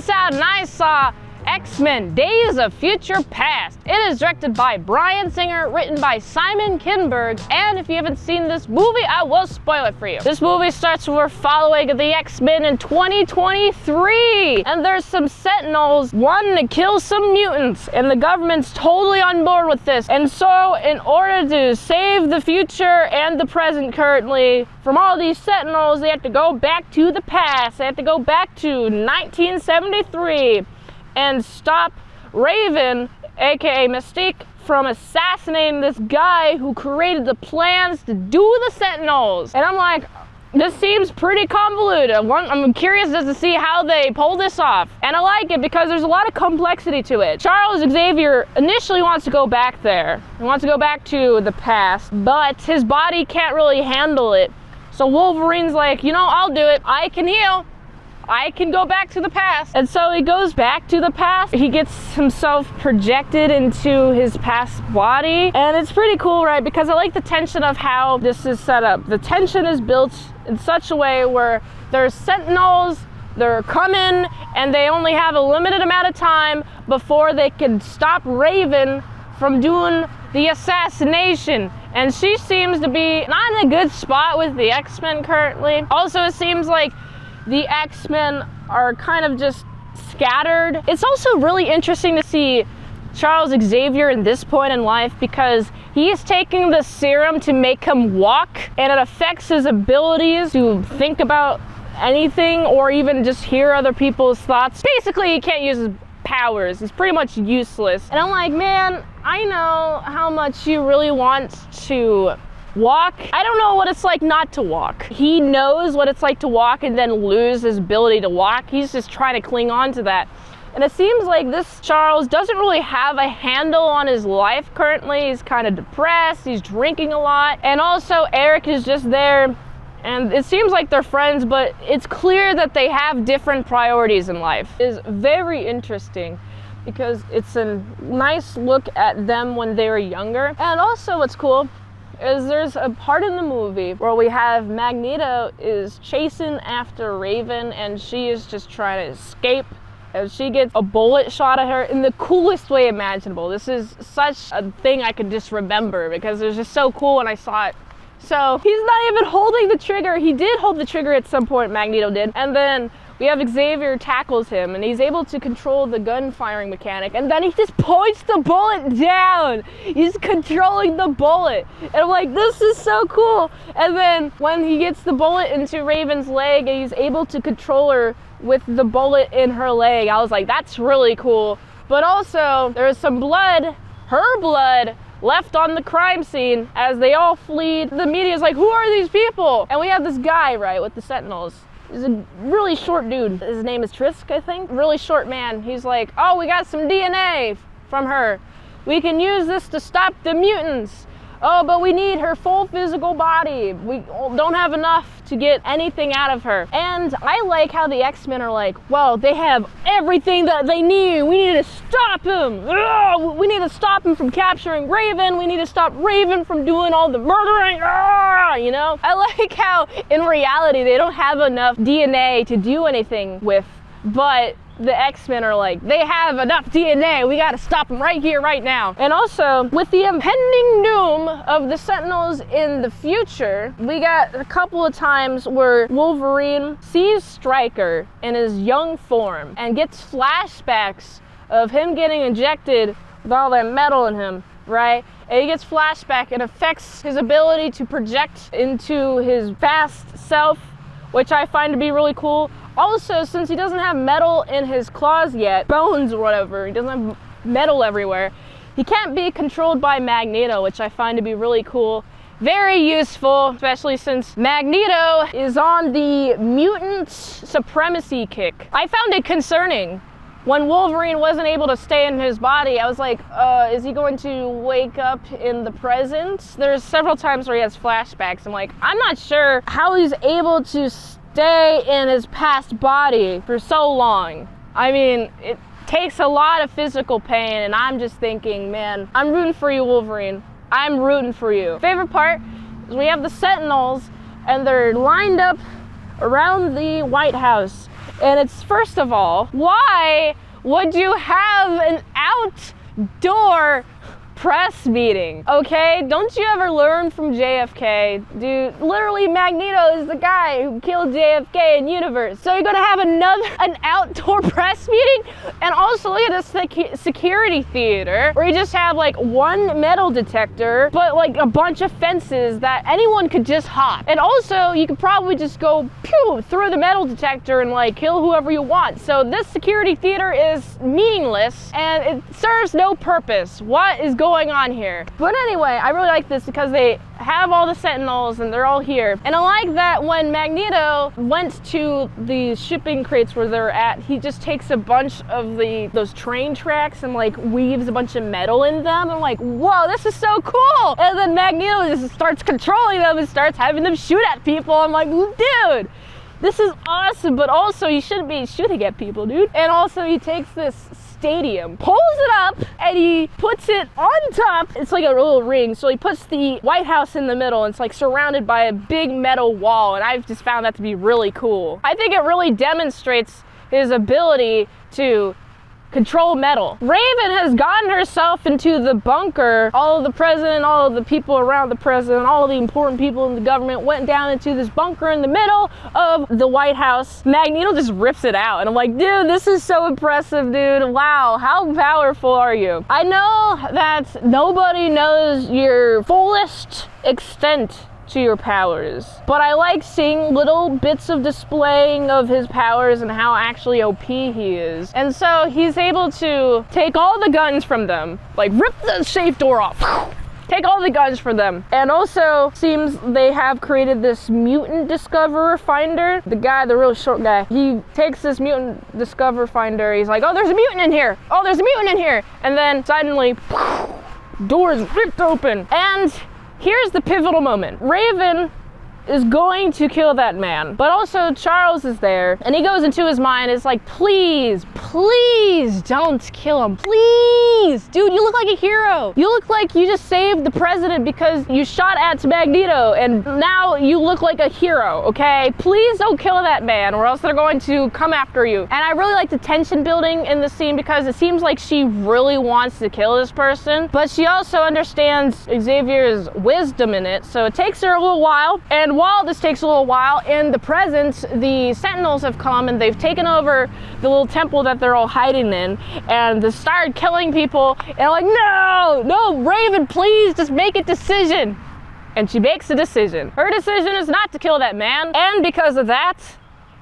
went out and I saw X-Men Days of Future Past. It is directed by Bryan Singer, written by Simon Kinberg, and if you haven't seen this movie, I will spoil it for you. This movie starts with we're following the X-Men in 2023, and there's some sentinels wanting to kill some mutants, and the government's totally on board with this. And so, in order to save the future and the present currently from all these sentinels, they have to go back to the past. They have to go back to 1973 and stop Raven, aka Mystique, from assassinating this guy who created the plans to do the Sentinels. And I'm like, this seems pretty convoluted. I'm curious just to see how they pull this off. And I like it because there's a lot of complexity to it. Charles Xavier initially wants to go back there. He wants to go back to the past, but his body can't really handle it. So Wolverine's like, you know, I'll do it. I can heal. I can go back to the past. And so he goes back to the past. He gets himself projected into his past body. And it's pretty cool, right? Because I like the tension of how this is set up. The tension is built in such a way where there's sentinels, they're coming, and they only have a limited amount of time before they can stop Raven from doing the assassination. And she seems to be not in a good spot with the X-Men currently. Also, it seems like the X-Men are kind of just scattered. It's also really interesting to see Charles Xavier in this point in life because he is taking the serum to make him walk, and it affects his abilities to think about anything or even just hear other people's thoughts. Basically, he can't use his powers. It's pretty much useless. And I'm like, man, I know how much you really want to walk. I don't know what it's like not to walk. He knows what it's like to walk and then lose his ability to walk. He's just trying to cling on to that. And it seems like this Charles doesn't really have a handle on his life currently. He's kind of depressed. He's drinking a lot. And also Eric is just there. And it seems like they're friends, but it's clear that they have different priorities in life. It's very interesting because it's a nice look at them when they were younger. And also what's cool is there's a part in the movie where we have Magneto is chasing after Raven and she is just trying to escape, and she gets a bullet shot at her in the coolest way imaginable. This is such a thing I could just remember because it was just so cool when I saw it. So he's not even holding the trigger. He did hold the trigger at some point, Magneto did, and then we have Xavier tackles him and he's able to control the gun firing mechanic, and then he just points the bullet down. He's controlling the bullet. And I'm like, this is so cool. And then when he gets the bullet into Raven's leg and he's able to control her with the bullet in her leg, I was like, that's really cool. But also there's some blood, her blood, left on the crime scene as they all flee. The media's like, who are these people? And we have this guy, right, with the sentinels. He's a really short dude. His name is Trisk, I think. Really short man. He's like, oh, we got some DNA from her. We can use this to stop the mutants. Oh, but we need her full physical body. We don't have enough to get anything out of her. And I like how the X-Men are like, well, they have everything that they need. We need to stop him. Ugh! We need to stop him from capturing Raven. We need to stop Raven from doing all the murdering. Ugh! You know? I like how in reality they don't have enough DNA to do anything with, but the X-Men are like, they have enough DNA, we gotta stop them right here, right now. And also, with the impending doom of the Sentinels in the future, we got a couple of times where Wolverine sees Stryker in his young form and gets flashbacks of him getting injected with all that metal in him, right? And he gets flashback and affects his ability to project into his past self, which I find to be really cool. Also, since he doesn't have metal in his claws yet, bones or whatever, he doesn't have metal everywhere, he can't be controlled by Magneto, which I find to be really cool. Very useful, especially since Magneto is on the mutant supremacy kick. I found it concerning. When Wolverine wasn't able to stay in his body, I was like, is he going to wake up in the present? There's several times where he has flashbacks. I'm like, I'm not sure how he's able to stay in his past body for so long. I mean, it takes a lot of physical pain, and I'm just thinking, man, I'm rooting for you, Wolverine. I'm rooting for you. Favorite part is we have the Sentinels, and they're lined up around the White House. And it's, first of all, why would you have an outdoor press meeting? Okay, don't you ever learn from JFK? Dude, literally Magneto is the guy who killed JFK in universe. So you're gonna have an outdoor press meeting? And also look at this security theater where you just have like one metal detector, but like a bunch of fences that anyone could just hop. And also you could probably just go pew through the metal detector and like kill whoever you want. So this security theater is meaningless and it serves no purpose. What is going on here? But anyway, I really like this because they have all the sentinels and they're all here. And I like that when Magneto went to the shipping crates where they're at, he just takes a bunch of those train tracks and like weaves a bunch of metal in them. I'm like, whoa, this is so cool. And then Magneto just starts controlling them and starts having them shoot at people. I'm like, dude, this is awesome. But also you shouldn't be shooting at people, dude. And also he takes this stadium, pulls it up, and he puts it on top. It's like a little ring, so he puts the White House in the middle, and it's like surrounded by a big metal wall, and I've just found that to be really cool. I think it really demonstrates his ability to control metal. Raven has gotten herself into the bunker. All of the president, all of the people around the president, all of the important people in the government went down into this bunker in the middle of the White House. Magneto just rips it out, and I'm like, dude, this is so impressive, dude. Wow, how powerful are you? I know that nobody knows your fullest extent to your powers, but I like seeing little bits of displaying of his powers and how actually OP he is. And so he's able to take all the guns from them, like rip the safe door off, take all the guns from them. And also seems they have created this mutant discoverer finder. The guy, the real short guy, he takes this mutant discoverer finder. He's like, oh, there's a mutant in here. Oh, there's a mutant in here. And then suddenly doors ripped open. And here's the pivotal moment. Raven is going to kill that man, but also Charles is there, and he goes into his mind. It's like, please don't kill him. Please, dude, you look like a hero. You look like you just saved the president because you shot at Magneto, and now you look like a hero, okay? Please don't kill that man, or else they're going to come after you. And I really like the tension building in the scene because it seems like she really wants to kill this person, but she also understands Xavier's wisdom in it, so it takes her a little while. And while this takes a little while, in the present, the sentinels have come and they've taken over the little temple that they're all hiding in, and they started killing people. And I'm like, no, Raven, please just make a decision. And she makes a decision. Her decision is not to kill that man, and because of that,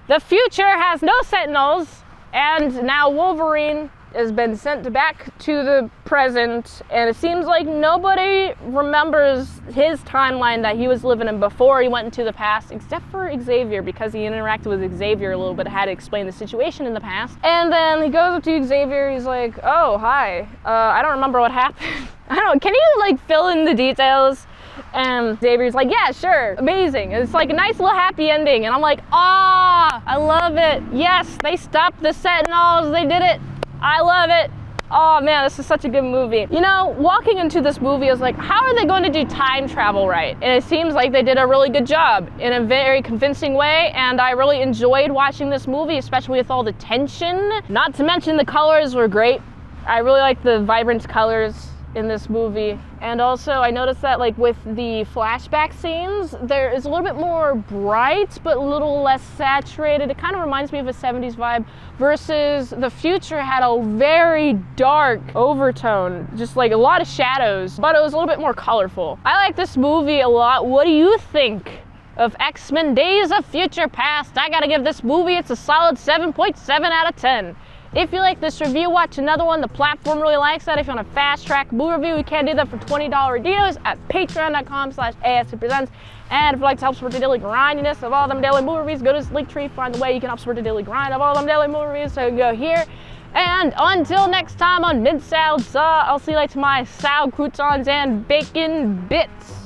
the future has no sentinels, and now Wolverine has been sent back to the present, and it seems like nobody remembers his timeline that he was living in before he went into the past, except for Xavier, because he interacted with Xavier a little bit, had to explain the situation in the past. And then he goes up to Xavier, he's like, oh, hi, I don't remember what happened. I don't know, can you like fill in the details? And Xavier's like, yeah, sure, amazing. And it's like a nice little happy ending, and I'm like, ah, I love it. Yes, they stopped the sentinels, they did it. I love it. Oh man, this is such a good movie. You know, walking into this movie, I was like, how are they going to do time travel right? And it seems like they did a really good job in a very convincing way, and I really enjoyed watching this movie, especially with all the tension. Not to mention the colors were great. I really like the vibrant colors in this movie. And also I noticed that like with the flashback scenes, there is a little bit more bright but a little less saturated. It kind of reminds me of a 70s vibe, versus the future had a very dark overtone, just like a lot of shadows, but it was a little bit more colorful. I like this movie a lot. What do you think of X-Men Days of Future Past? I gotta give this movie, it's a solid 7.7 out of 10. If you like this review, watch another one. The platform really likes that. If you want a fast track movie review, you can do that for $20 deals at patreon.com/ASEPresents. And if you'd like to help support the daily grindiness of all them daily movie reviews, go to this link tree, find the way you can help support the daily grind of all them daily movie reviews. So you can go here. And until next time on Mint Salad, I'll see you later to my salad croutons and bacon bits.